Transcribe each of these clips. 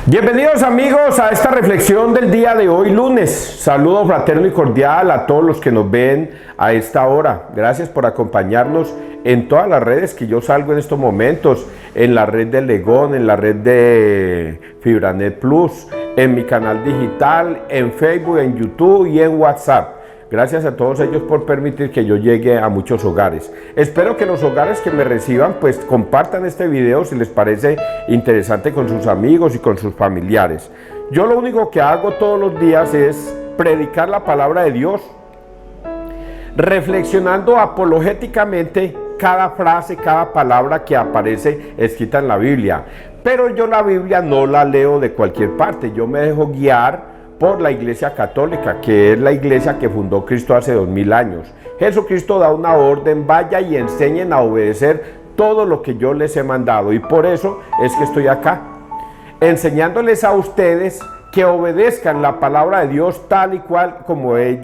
Bienvenidos amigos a esta reflexión del día de hoy lunes. Saludo fraterno y cordial a todos los que nos ven a esta hora. Gracias por acompañarnos en todas las redes que yo salgo en estos momentos, en la red de Legón, en la red de Fibranet Plus, en mi canal digital, en Facebook, en YouTube y en WhatsApp. Gracias a todos ellos por permitir que yo llegue a muchos hogares. Espero que los hogares que me reciban pues compartan este video si les parece interesante con sus amigos y con sus familiares. Yo lo único que hago todos los días es predicar la palabra de Dios, reflexionando apologéticamente cada frase, cada palabra que aparece escrita en la Biblia. Pero yo la Biblia no la leo de cualquier parte, yo me dejo guiar por la Iglesia Católica, que es la iglesia que fundó Cristo hace 2000 años. Jesucristo da una orden: vaya y enseñen a obedecer todo lo que yo les he mandado. Y por eso es que estoy acá, enseñándoles a ustedes que obedezcan la palabra de Dios tal y cual como Él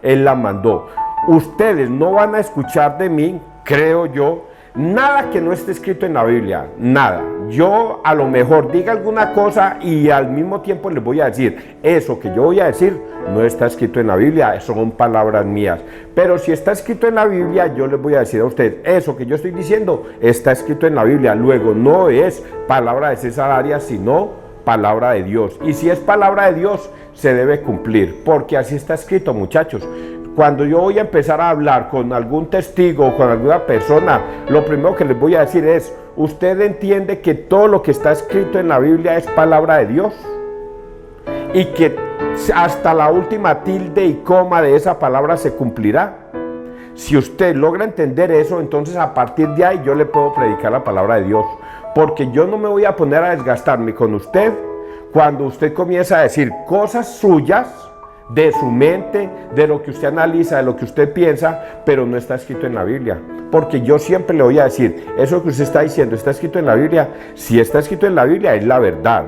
la mandó. Ustedes no van a escuchar de mí, creo yo, nada que no esté escrito en la Biblia, nada. Yo a lo mejor diga alguna cosa y al mismo tiempo les voy a decir, eso que yo voy a decir no está escrito en la Biblia, son palabras mías. Pero si está escrito en la Biblia, yo les voy a decir a ustedes, eso que yo estoy diciendo está escrito en la Biblia. Luego no es palabra de César Arias, sino palabra de Dios. Y si es palabra de Dios, se debe cumplir, porque así está escrito, muchachos. Cuando yo voy a empezar a hablar con algún testigo o con alguna persona, lo primero que les voy a decir es, ¿usted entiende que todo lo que está escrito en la Biblia es palabra de Dios? Y que hasta la última tilde y coma de esa palabra se cumplirá. Si usted logra entender eso, entonces a partir de ahí yo le puedo predicar la palabra de Dios. Porque yo no me voy a poner a desgastarme con usted cuando usted comienza a decir cosas suyas, de su mente, de lo que usted analiza, de lo que usted piensa, pero no está escrito en la Biblia. Porque yo siempre le voy a decir, eso que usted está diciendo, ¿está escrito en la Biblia? Si está escrito en la Biblia, es la verdad.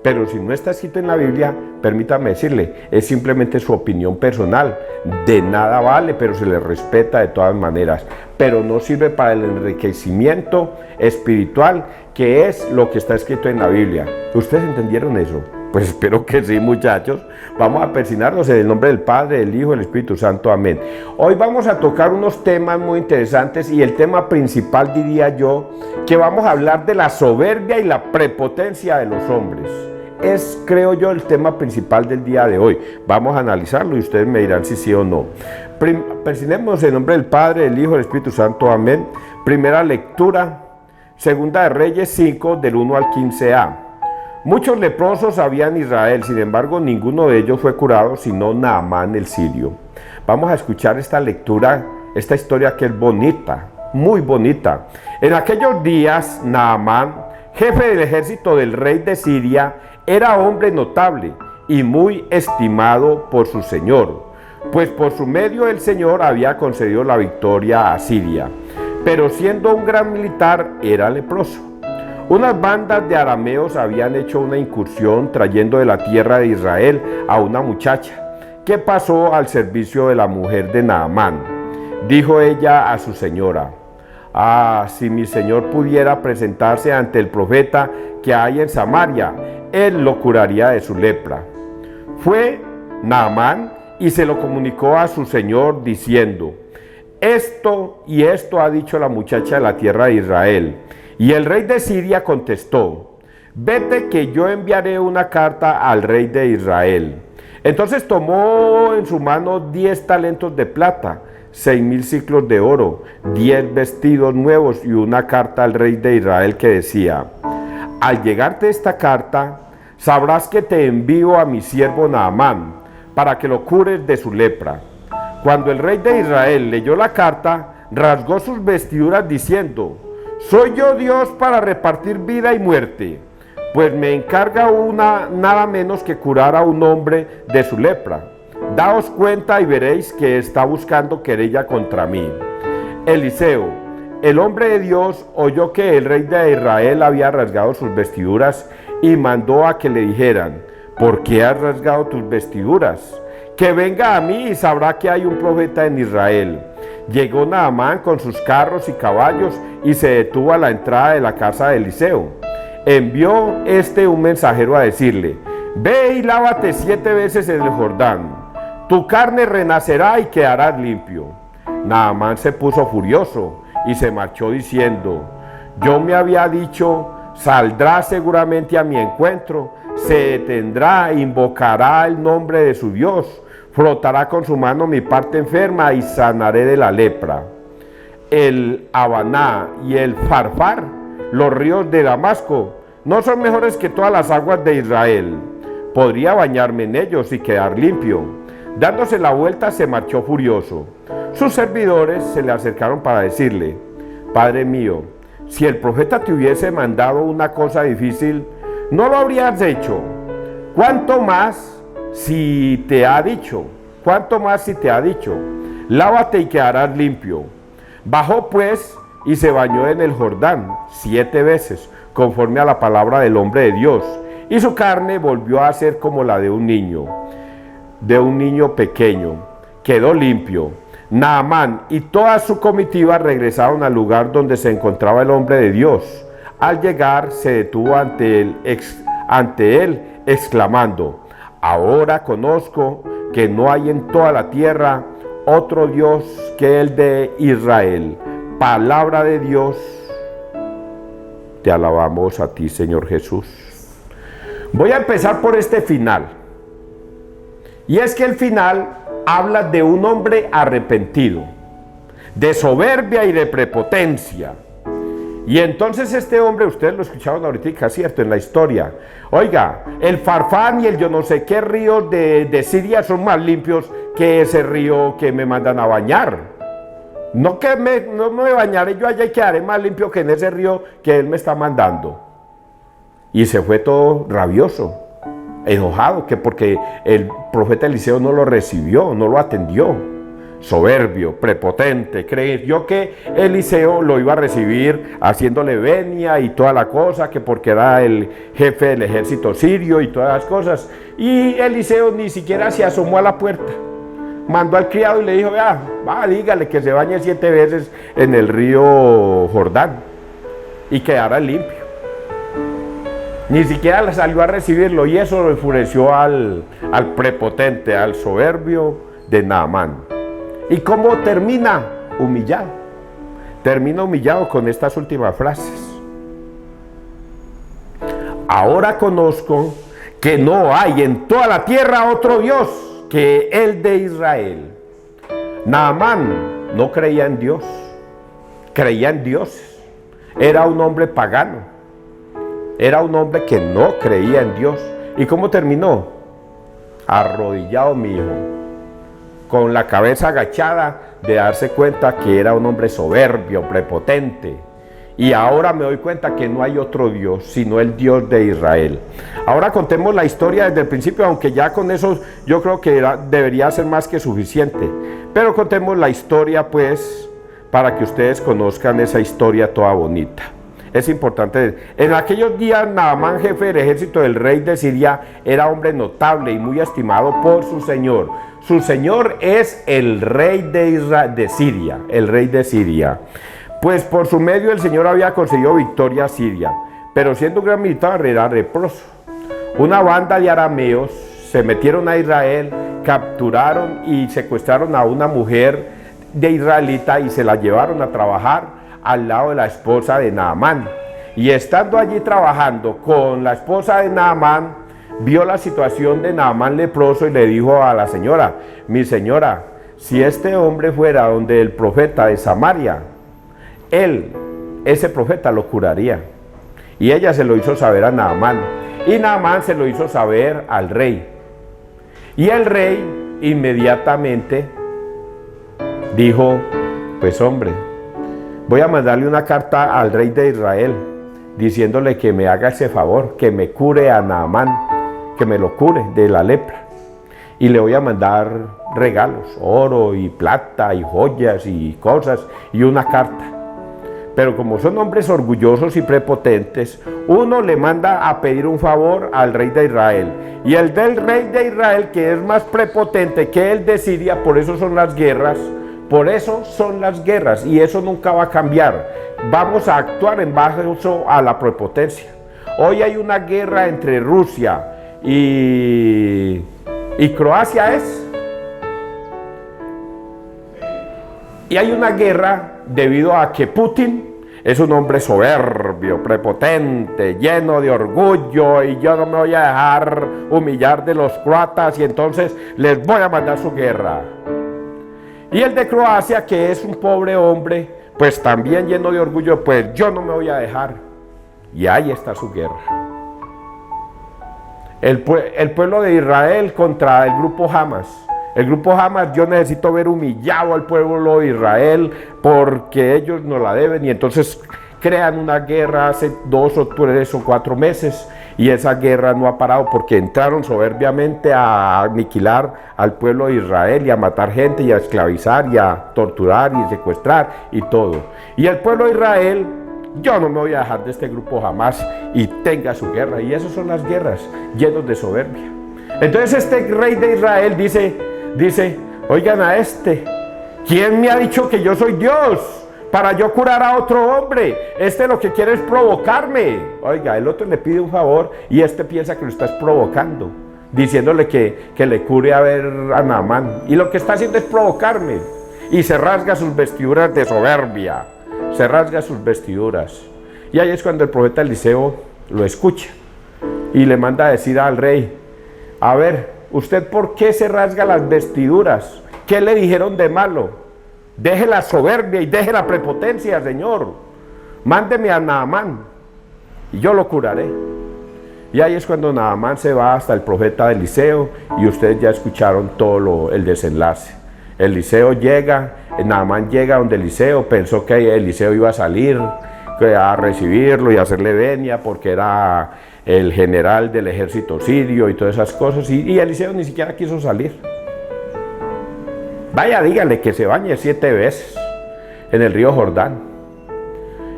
Pero si no está escrito en la Biblia, permítame decirle, es simplemente su opinión personal. De nada vale, pero se le respeta de todas maneras. Pero no sirve para el enriquecimiento espiritual, que es lo que está escrito en la Biblia. ¿Ustedes entendieron eso? Pues espero que sí, muchachos. Vamos a persignarnos en el nombre del Padre, del Hijo y del Espíritu Santo. Amén. Hoy vamos a tocar unos temas muy interesantes y el tema principal, diría yo, que vamos a hablar de la soberbia y la prepotencia de los hombres. Es, creo yo, el tema principal del día de hoy. Vamos a analizarlo y ustedes me dirán si sí o no. Persignemos en el nombre del Padre, del Hijo y del Espíritu Santo. Amén. Primera lectura, Segunda de Reyes 5, del 1 al 15a. Muchos leprosos había en Israel, sin embargo ninguno de ellos fue curado, sino Naamán el sirio. Vamos a escuchar esta lectura, esta historia que es bonita, muy bonita. En aquellos días, Naamán, jefe del ejército del rey de Siria, era hombre notable y muy estimado por su señor, pues por su medio el Señor había concedido la victoria a Siria. Pero siendo un gran militar, era leproso. Unas bandas de arameos habían hecho una incursión trayendo de la tierra de Israel a una muchacha que pasó al servicio de la mujer de Naamán. Dijo ella a su señora: «Ah, si mi señor pudiera presentarse ante el profeta que hay en Samaria, él lo curaría de su lepra». Fue Naamán y se lo comunicó a su señor diciendo: «Esto y esto ha dicho la muchacha de la tierra de Israel». Y el rey de Siria contestó: «Vete, que yo enviaré una carta al rey de Israel». Entonces tomó en su mano 10 talentos de plata, 6,000 siclos de oro, 10 vestidos nuevos y una carta al rey de Israel que decía: «Al llegarte esta carta, sabrás que te envío a mi siervo Naamán, para que lo cures de su lepra». Cuando el rey de Israel leyó la carta, rasgó sus vestiduras diciendo: «¿Soy yo Dios para repartir vida y muerte? Pues me encarga nada menos que curar a un hombre de su lepra. Daos cuenta y veréis que está buscando querella contra mí». Eliseo, el hombre de Dios, oyó que el rey de Israel había rasgado sus vestiduras y mandó a que le dijeran: «¿Por qué has rasgado tus vestiduras? Que venga a mí y sabrá que hay un profeta en Israel». Llegó Naamán con sus carros y caballos y se detuvo a la entrada de la casa de Eliseo. envió un mensajero a decirle: ve y lávate 7 veces en el Jordán, tu carne renacerá y quedarás limpio. Naamán se puso furioso y se marchó diciendo: yo me había dicho, saldrá seguramente a mi encuentro, se detendrá, invocará el nombre de su Dios, frotará con su mano mi parte enferma y sanaré de la lepra. El Habaná y el Farfar, los ríos de Damasco, no son mejores que todas las aguas de Israel. Podría bañarme en ellos y quedar limpio. Dándose la vuelta, se marchó furioso. Sus servidores se le acercaron para decirle: Padre mío, si el profeta te hubiese mandado una cosa difícil, no lo habrías hecho. ¿Cuánto más si te ha dicho? ¿Cuánto más si te ha dicho? Lávate y quedarás limpio. Bajó pues y se bañó en el Jordán 7 veces, conforme a la palabra del hombre de Dios, y su carne volvió a ser como la de un niño pequeño. Quedó limpio. Naamán y toda su comitiva regresaron al lugar donde se encontraba el hombre de Dios. Al llegar se detuvo ante él exclamando: ahora conozco que no hay en toda la tierra otro Dios que el de Israel. Palabra de Dios, te alabamos a ti, Señor Jesús. Voy a empezar por este final. Y es que el final habla de un hombre arrepentido, de soberbia y de prepotencia. Y entonces este hombre, ustedes lo escucharon ahorita, ¿cierto? En la historia. Oiga, el Farfán y el yo no sé qué ríos de Siria son más limpios que ese río que me mandan a bañar. No me bañaré yo allá y quedaré más limpio que en ese río que él me está mandando. Y se fue todo rabioso, enojado, que porque el profeta Eliseo no lo recibió, no lo atendió. Soberbio, prepotente, creyó que Eliseo lo iba a recibir haciéndole venia y toda la cosa, que porque era el jefe del ejército sirio y todas las cosas. Y Eliseo ni siquiera se asomó a la puerta. Mandó al criado y le dijo: va, dígale que se bañe 7 veces en el río Jordán y quedará limpio. Ni siquiera salió a recibirlo, y eso lo enfureció al prepotente, al soberbio de Naamán. ¿Y cómo termina? Humillado. Termina humillado con estas últimas frases: ahora conozco que no hay en toda la tierra otro Dios que el de Israel. Naamán no creía en Dios, creía en dioses. Era un hombre pagano, era un hombre que no creía en Dios. ¿Y cómo terminó? Arrodillado, mi hijo, con la cabeza agachada, de darse cuenta que era un hombre soberbio, prepotente. Y ahora me doy cuenta que no hay otro Dios, sino el Dios de Israel. Ahora contemos la historia desde el principio, aunque ya con eso yo creo que debería ser más que suficiente. Pero contemos la historia, pues, para que ustedes conozcan esa historia toda bonita. Es importante. En aquellos días, Naamán, jefe del ejército del rey de Siria, era hombre notable y muy estimado por su señor. Su señor es el rey de Siria, el rey de Siria. Pues por su medio el Señor había conseguido victoria a Siria, pero siendo un gran militar era leproso. Una banda de arameos se metieron a Israel, capturaron y secuestraron a una mujer de israelita y se la llevaron a trabajar al lado de la esposa de Naamán. Y estando allí trabajando con la esposa de Naamán, vio la situación de Naamán leproso y le dijo a la señora: mi señora, si este hombre fuera donde el profeta de Samaria, ese profeta lo curaría. Y ella se lo hizo saber a Naamán, y Naamán se lo hizo saber al rey. Y el rey inmediatamente dijo: pues hombre, voy a mandarle una carta al rey de Israel, diciéndole que me haga ese favor, que me cure a Naamán, que me lo cure de la lepra. Y le voy a mandar regalos, oro y plata y joyas y cosas, y una carta. Pero como son hombres orgullosos y prepotentes, uno le manda a pedir un favor al rey de Israel. Y el del rey de Israel, que es más prepotente que el de Siria, por eso son las guerras. Por eso son las guerras, y eso nunca va a cambiar. Vamos a actuar en base a la prepotencia. Hoy hay una guerra entre Rusia y Croacia y hay una guerra debido a que Putin es un hombre soberbio, prepotente, lleno de orgullo, y yo no me voy a dejar humillar de los croatas, y entonces les voy a mandar su guerra. Y el de Croacia, que es un pobre hombre, pues también lleno de orgullo, pues yo no me voy a dejar. Y ahí está su guerra. El pueblo de Israel contra el grupo Hamas. El grupo Hamas, yo necesito ver humillado al pueblo de Israel porque ellos nos la deben, y entonces crean una guerra hace 2 o 3 o 4 meses, y esa guerra no ha parado porque entraron soberbiamente a aniquilar al pueblo de Israel y a matar gente y a esclavizar y a torturar y secuestrar y todo. Y el pueblo de Israel, yo no me voy a dejar de este grupo jamás, y tenga su guerra. Y esas son las guerras, llenos de soberbia. Entonces este rey de Israel dice, oigan a este, ¿quién me ha dicho que yo soy Dios para yo curar a otro hombre? Este lo que quiere es provocarme. Oiga, el otro le pide un favor y este piensa que lo estás provocando, diciéndole que le cure a Naamán. Y lo que está haciendo es provocarme. Y se rasga sus vestiduras de soberbia. Se rasga sus vestiduras. Y ahí es cuando el profeta Eliseo lo escucha y le manda a decir al rey, a ver, ¿usted por qué se rasga las vestiduras? ¿Qué le dijeron de malo? Deje la soberbia y deje la prepotencia, Señor. Mándeme a Naamán y yo lo curaré. Y ahí es cuando Naamán se va hasta el profeta Eliseo, y ustedes ya escucharon todo el desenlace. Eliseo llega, Naamán llega donde Eliseo, pensó que Eliseo iba a salir a recibirlo y a hacerle venia porque era el general del ejército sirio y todas esas cosas, y Eliseo ni siquiera quiso salir. Vaya, dígale que se bañe 7 veces en el río Jordán.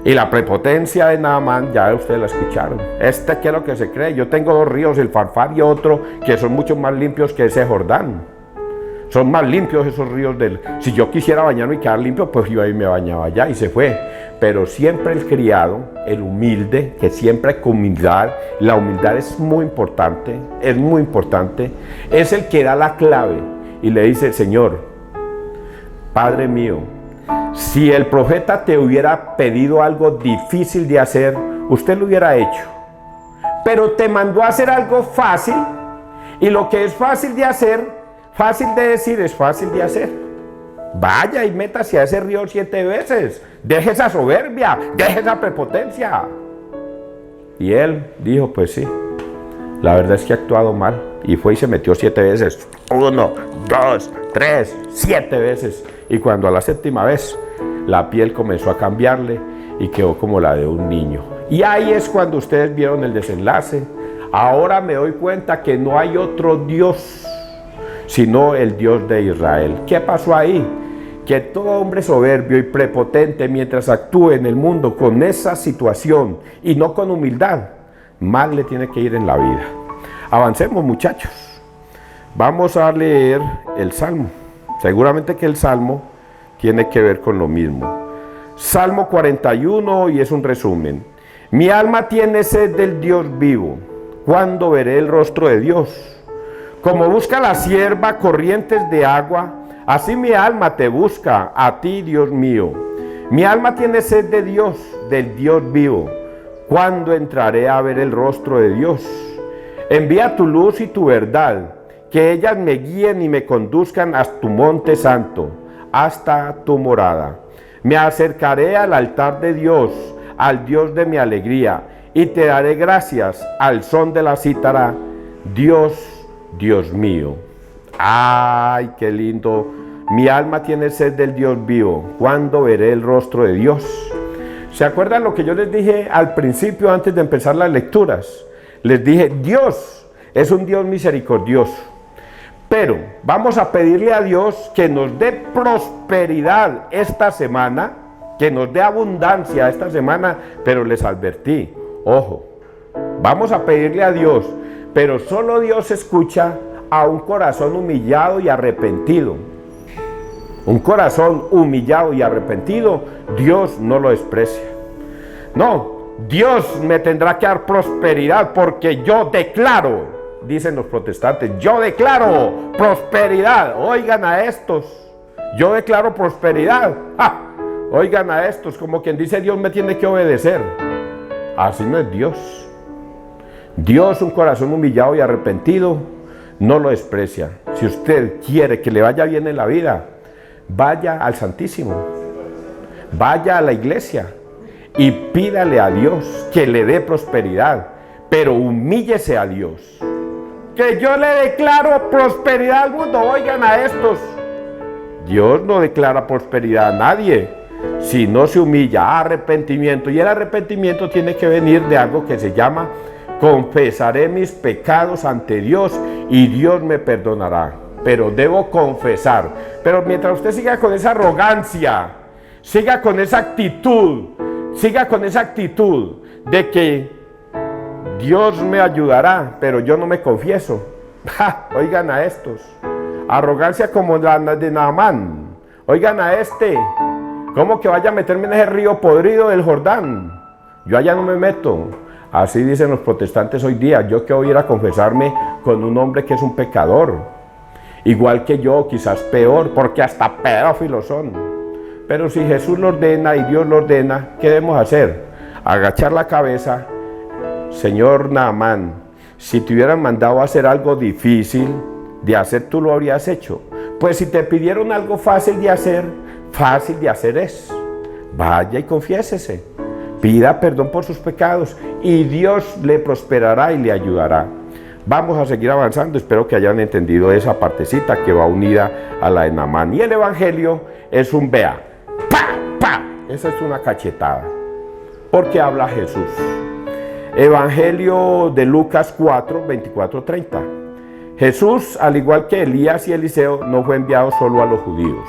Y la prepotencia de Naamán, ya ustedes la escucharon. ¿Qué es lo que se cree? Yo tengo 2 ríos, el Farfar y otro, que son mucho más limpios que ese Jordán. Son más limpios esos ríos Si yo quisiera bañarme y quedar limpio, pues iba y me bañaba allá, y se fue. Pero siempre el criado, el humilde, que siempre con humildad, la humildad es muy importante, es el que da la clave y le dice, Señor, Padre mío, si el profeta te hubiera pedido algo difícil de hacer, usted lo hubiera hecho. Pero te mandó a hacer algo fácil, y lo que es fácil de hacer, fácil de decir, es fácil de hacer. Vaya y métase a ese río 7 veces. Deje esa soberbia, deje esa prepotencia. Y él dijo, pues sí, la verdad es que he actuado mal. Y fue y se metió 7 veces. 1, 2, 3, 7 veces. Y cuando a la 7ª vez, la piel comenzó a cambiarle y quedó como la de un niño. Y ahí es cuando ustedes vieron el desenlace. Ahora me doy cuenta que no hay otro Dios sino el Dios de Israel. ¿Qué pasó ahí? Que todo hombre soberbio y prepotente, mientras actúe en el mundo con esa situación y no con humildad, mal le tiene que ir en la vida. Avancemos, muchachos. Vamos a leer el Salmo. Seguramente que el Salmo tiene que ver con lo mismo. Salmo 41, y es un resumen. Mi alma tiene sed del Dios vivo. ¿Cuándo veré el rostro de Dios? Como busca la sierva corrientes de agua, así mi alma te busca, a ti, Dios mío. Mi alma tiene sed de Dios, del Dios vivo. ¿Cuándo entraré a ver el rostro de Dios? Envía tu luz y tu verdad, que ellas me guíen y me conduzcan hasta tu monte santo, hasta tu morada. Me acercaré al altar de Dios, al Dios de mi alegría, y te daré gracias al son de la cítara, Dios mío. Ay, qué lindo. Mi alma tiene sed del Dios vivo. ¿Cuándo veré el rostro de Dios? ¿Se acuerdan lo que yo les dije al principio, antes de empezar las lecturas? Les dije, Dios es un Dios misericordioso. Pero vamos a pedirle a Dios que nos dé prosperidad esta semana, que nos dé abundancia esta semana, pero les advertí, ojo, vamos a pedirle a Dios, pero solo Dios escucha a un corazón humillado y arrepentido. Un corazón humillado y arrepentido, Dios no lo desprecia. No, Dios me tendrá que dar prosperidad porque yo declaro, dicen los protestantes, yo declaro prosperidad. Oigan a estos, yo declaro prosperidad. ¡Ja! Oigan a estos, como quien dice, Dios me tiene que obedecer. Así no es Dios. Dios, un corazón humillado y arrepentido, no lo desprecia. Si usted quiere que le vaya bien en la vida, vaya al Santísimo, vaya a la iglesia y pídale a Dios que le dé prosperidad, pero humíllese a Dios. Que yo le declaro prosperidad al mundo. Oigan a estos. Dios no declara prosperidad a nadie si no se humilla. Arrepentimiento. Y el arrepentimiento tiene que venir de algo que se llama: confesaré mis pecados ante Dios y Dios me perdonará. Pero debo confesar. Pero mientras usted siga con esa arrogancia, siga con esa actitud de que Dios me ayudará, pero yo no me confieso. ¡Ja! Oigan a estos. Arrogancia como la de Naamán. Oigan a este. ¿Cómo que vaya a meterme en ese río podrido del Jordán? Yo allá no me meto. Así dicen los protestantes hoy día. Yo que voy a ir a confesarme con un hombre que es un pecador. Igual que yo, quizás peor, porque hasta pedófilos son. Pero si Jesús lo ordena y Dios lo ordena, ¿qué debemos hacer? Agachar la cabeza. Señor Naamán, si te hubieran mandado a hacer algo difícil de hacer, tú lo habrías hecho. Pues si te pidieron algo fácil de hacer es. Vaya y confiésese. Pida perdón por sus pecados y Dios le prosperará y le ayudará. Vamos a seguir avanzando. Espero que hayan entendido esa partecita que va unida a la de Naamán. Y el Evangelio es un vea. ¡Pa! ¡Pa! Esa es una cachetada. Porque habla Jesús. Evangelio de Lucas 4, 24, 30. Jesús, al igual que Elías y Eliseo, no fue enviado solo a los judíos.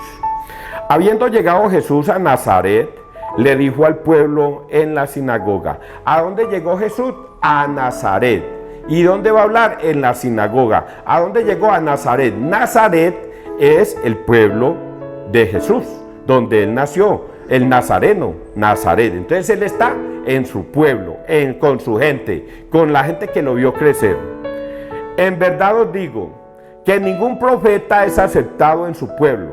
Habiendo llegado Jesús a Nazaret, le dijo al pueblo en la sinagoga. ¿A dónde llegó Jesús? A Nazaret. ¿Y dónde va a hablar? En la sinagoga. ¿A dónde llegó? A Nazaret. Nazaret es el pueblo de Jesús, donde él nació, el nazareno, Nazaret. Entonces él está en su pueblo, con su gente, con la gente que lo vio crecer. En verdad os digo que ningún profeta es aceptado en su pueblo.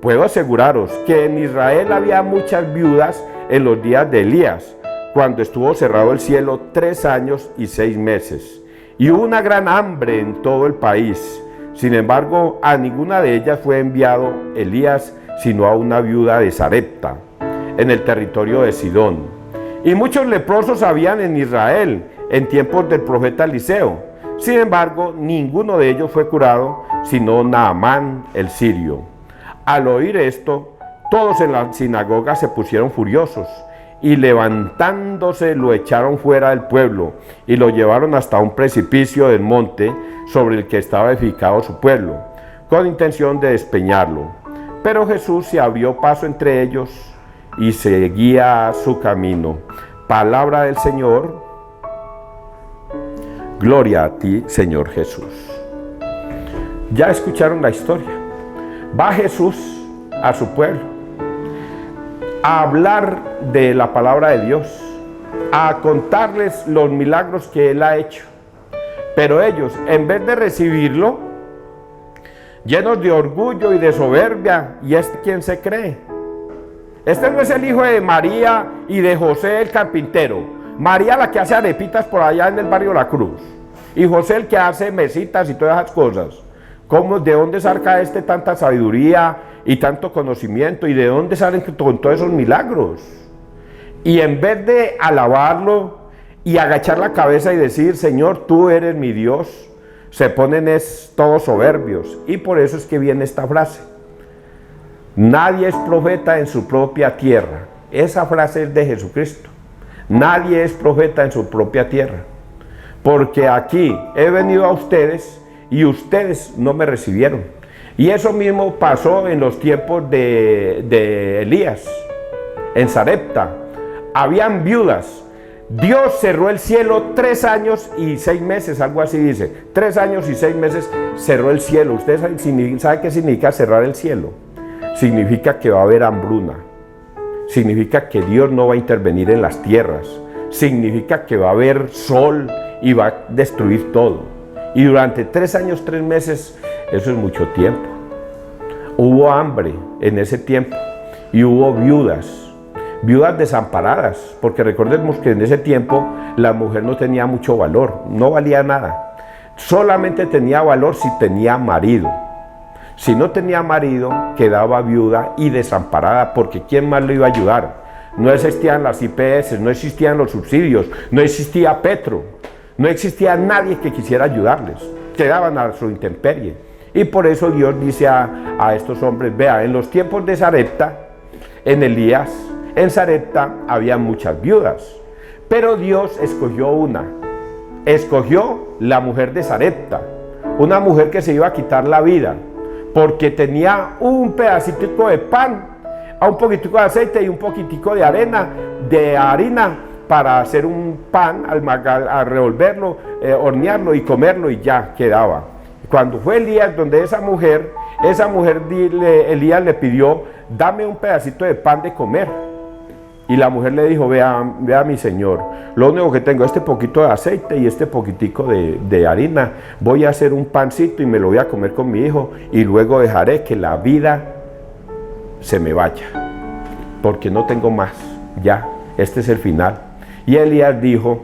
Puedo aseguraros que en Israel había muchas viudas en los días de Elías, cuando estuvo cerrado el cielo 3 años y 6 meses, y hubo una gran hambre en todo el país. Sin embargo, a ninguna de ellas fue enviado Elías, sino a una viuda de Sarepta, en el territorio de Sidón. Y muchos leprosos habían en Israel en tiempos del profeta Eliseo. Sin embargo, ninguno de ellos fue curado, sino Naamán el sirio. Al oír esto, todos en la sinagoga se pusieron furiosos y levantándose lo echaron fuera del pueblo y lo llevaron hasta un precipicio del monte sobre el que estaba edificado su pueblo, con intención de despeñarlo. Pero Jesús se abrió paso entre ellos y seguía su camino. Palabra del Señor. Gloria a ti, Señor Jesús. Ya escucharon la historia. Va Jesús a su pueblo a hablar de la palabra de Dios, a contarles los milagros que Él ha hecho. Pero ellos, en vez de recibirlo, llenos de orgullo y de soberbia, ¿y este quién se cree? Este no es el hijo de María y de José el carpintero. María la que hace arepitas por allá en el barrio La Cruz, y José el que hace mesitas y todas esas cosas. ¿De dónde saca tanta sabiduría y tanto conocimiento? ¿Y de dónde salen con todos esos milagros? Y en vez de alabarlo y agachar la cabeza y decir, Señor, tú eres mi Dios, se ponen todos soberbios. Y por eso es que viene esta frase. Nadie es profeta en su propia tierra. Esa frase es de Jesucristo. Nadie es profeta en su propia tierra. Porque aquí he venido a ustedes y ustedes no me recibieron. Y eso mismo pasó en los tiempos de Elías, en Sarepta. Habían viudas. Dios cerró el cielo 3 años y 6 meses, algo así dice. 3 años y 6 meses cerró el cielo. ¿Ustedes saben qué significa cerrar el cielo? Significa que va a haber hambruna. Significa que Dios no va a intervenir en las tierras. significa que va a haber sol y va a destruir todo. Y durante 3 años, 3 meses, eso es mucho tiempo. Hubo hambre en ese tiempo y hubo viudas desamparadas, porque recordemos que en ese tiempo la mujer no tenía mucho valor, no valía nada. Solamente tenía valor si tenía marido. Si no tenía marido, quedaba viuda y desamparada, porque ¿quién más le iba a ayudar? No existían las IPS, no existían los subsidios, no existía Petro, no existía nadie que quisiera ayudarles, quedaban a su intemperie. Y por eso Dios dice a estos hombres, vea, en los tiempos de Sarepta, en Elías, en Sarepta había muchas viudas, pero Dios escogió la mujer de Sarepta, una mujer que se iba a quitar la vida, porque tenía un pedacito de pan, a un poquitico de aceite y un poquitico de harina para hacer un pan, al revolverlo, hornearlo y comerlo, y ya quedaba. Cuando fue Elías donde esa mujer Elías le pidió, dame un pedacito de pan de comer. Y la mujer le dijo, vea mi señor, lo único que tengo es este poquito de aceite y este poquitico de harina. Voy a hacer un pancito y me lo voy a comer con mi hijo, y luego dejaré que la vida se me vaya, porque no tengo más, ya, este es el final. Y Elías dijo,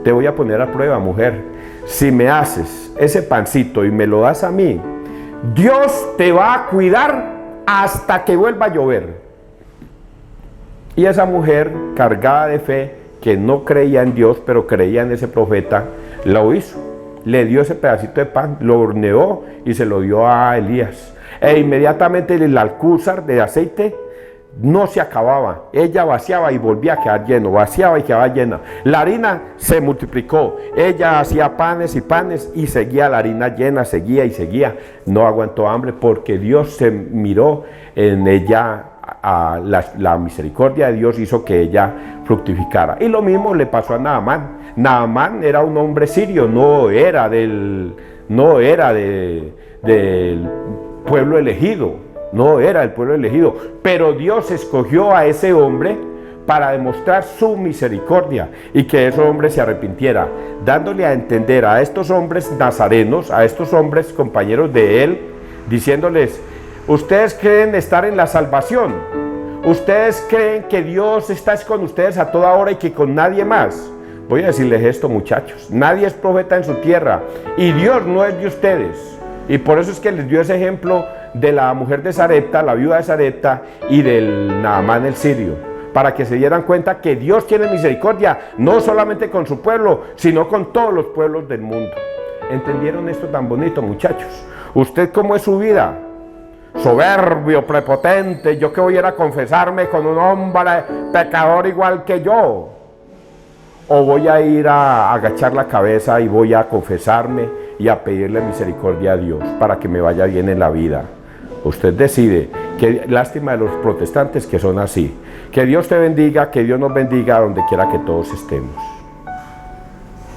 te voy a poner a prueba, mujer. Si me haces ese pancito y me lo das a mí, Dios te va a cuidar hasta que vuelva a llover. Y esa mujer, cargada de fe, que no creía en Dios, pero creía en ese profeta, lo hizo. Le dio ese pedacito de pan, lo horneó y se lo dio a Elías. E inmediatamente el alcúzar de aceite no se acababa. Ella vaciaba y volvía a quedar lleno, vaciaba y quedaba llena. La harina se multiplicó. Ella hacía panes y panes y seguía la harina llena, seguía y seguía. No aguantó hambre porque Dios se miró en ella. La misericordia de Dios hizo que ella fructificara. Y lo mismo le pasó a Naamán. Naamán era un hombre sirio, no era del pueblo elegido, no era el pueblo elegido, pero Dios escogió a ese hombre para demostrar su misericordia y que ese hombre se arrepintiera, dándole a entender a estos hombres nazarenos, a estos hombres compañeros de él, diciéndoles: ustedes creen estar en la salvación, ustedes creen que Dios está con ustedes a toda hora y que con nadie más. Voy a decirles esto, muchachos, nadie es profeta en su tierra y Dios no es de ustedes. Y por eso es que les dio ese ejemplo de la mujer de Sarepta, la viuda de Sarepta, y del Naamán el sirio, para que se dieran cuenta que Dios tiene misericordia, no solamente con su pueblo, sino con todos los pueblos del mundo. ¿Entendieron esto tan bonito, muchachos? ¿Usted cómo es su vida? Soberbio, prepotente, yo que voy a ir a confesarme con un hombre pecador igual que yo, o voy a ir a agachar la cabeza y voy a confesarme y a pedirle misericordia a Dios para que me vaya bien en la vida. Usted decide. Qué lástima de los protestantes que son así. Que Dios te bendiga, que Dios nos bendiga donde quiera que todos estemos.